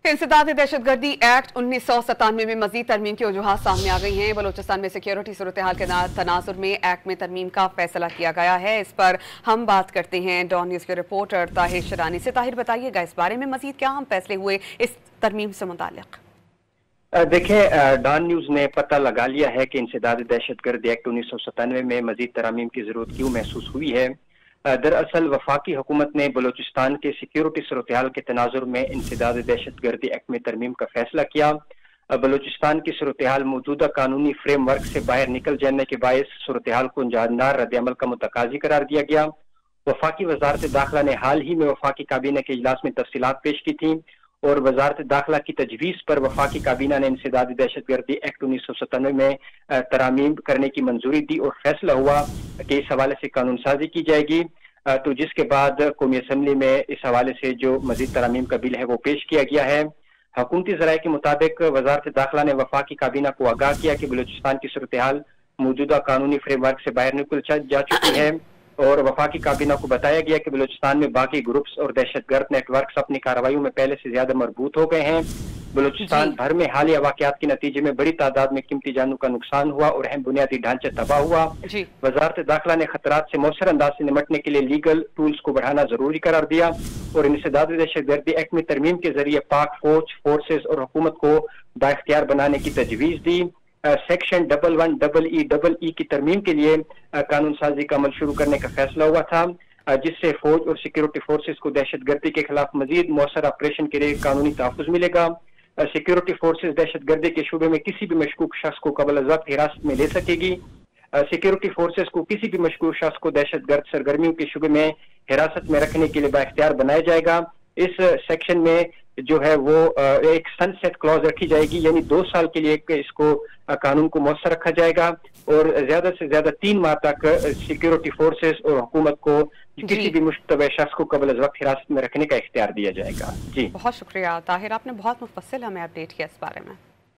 इंसदाद दहशतगर्दी एक्ट 1997 में मजीद तरमीम की वजूहात सामने आ गई हैं। बलूचिस्तान में सिक्योरिटी सूरत हाल के तनाजुर में एक्ट में तरमीम का फैसला किया गया है। इस पर हम बात करते हैं डॉन न्यूज़ के रिपोर्टर ताहिर शरानी से। ताहिर, बताइएगा इस बारे में मजीद क्या हम फैसले हुए इस तरमीम से मुताल्लिक? देखें, डॉन न्यूज़ ने पता लगा लिया है कि इंसदाद दहशतगर्दी एक्ट 1997 में मजीद तरामीम की जरूरत क्यों महसूस हुई है। दरअसल वफाकी हुकूमत ने बलूचिस्तान के सिक्योरिटी सूरत हाल के तनाजुर में इंसदाद दहशतगर्दी एक्ट में तरमीम का फैसला किया। बलूचिस्तान की सूरत हाल मौजूदा कानूनी फ्रेम वर्क से बाहर निकल जाने के बायस सूरत हाल को जानदार रद्द-ए-अमल का मुतकाजी करार दिया गया। वफाकी वजारत दाखिला ने हाल ही में वफाकी काबीना के इजलास में तफसीलात पेश की थी और वजारत दाखिला की तजवीज़ पर वफाकी काबीना ने इंसदाद दहशतगर्दी एक्ट 1997 में तरामीम करने की मंजूरी दी और फैसला हुआ कि इस हवाले से कानून साजी की जाएगी। तो जिसके बाद कौमी असम्बली में इस हवाले से जो मजीद तरामीम का बिल है वो पेश किया गया है। हुकूमती ज़राए के मुताबिक वजारत दाखिला ने वफाकी काबीना को आगाह किया कि बलूचिस्तान की सूरत हाल मौजूदा कानूनी फ्रेम वर्क से बाहर निकल जा चुकी है और वफाकी काबीना को बताया गया कि बलूचिस्तान में बाकी ग्रुप्स और दहशतगर्द नेटवर्क्स अपनी कार्रवाइयों में पहले से ज्यादा मजबूत हो गए हैं। बलूचिस्तान भर में हालिया वाकयात के नतीजे में बड़ी तादाद में कीमती जानों का नुकसान हुआ और अहम बुनियादी ढांचा तबाह हुआ। वजारत दाखिला ने खतरात से मौसर अंदाज से निमटने के लिए लीगल टूल्स को बढ़ाना जरूरी करार दिया और इंसदाद दहशतगर्दी एक्ट में तरमीम के जरिए पाक फौज, फोर्सेज और हुकूमत को बाइख्तियार बनाने की तजवीज दी। सेक्शन 1111EEE की तरमीम के लिए कानून साजी का अमल शुरू करने का फैसला हुआ था, जिससे फौज और सिक्योरिटी फोर्सेस को दहशतगर्दी के खिलाफ मजीद मौसर ऑपरेशन के लिए कानूनी तहफ़्फ़ुज़ मिलेगा। सिक्योरिटी फोर्सेस दहशतगर्दी के शुबे में किसी भी मशकूक शख्स को कबल ज़ब्त हिरासत में ले सकेगी। सिक्योरिटी फोर्सेस को किसी भी मशकूक शख्स को दहशतगर्द सरगर्मियों के शुबे में हिरासत में रखने के लिए बाइख्तियार बनाया जाएगा। इस सेक्शन में जो है वो एक सनसेट क्लॉज रखी जाएगी, यानी 2 साल के लिए इसको कानून को मौसर रखा जाएगा और ज्यादा से ज्यादा 3 माह तक सिक्योरिटी फोर्सेस और हुकूमत को किसी भी मुश्तबह शख्स को कबल वक्त हिरासत में रखने का इख्तियार दिया जाएगा। जी, बहुत शुक्रिया ताहिर, आपने बहुत मुफस्सिल हमें अपडेट किया इस बारे में।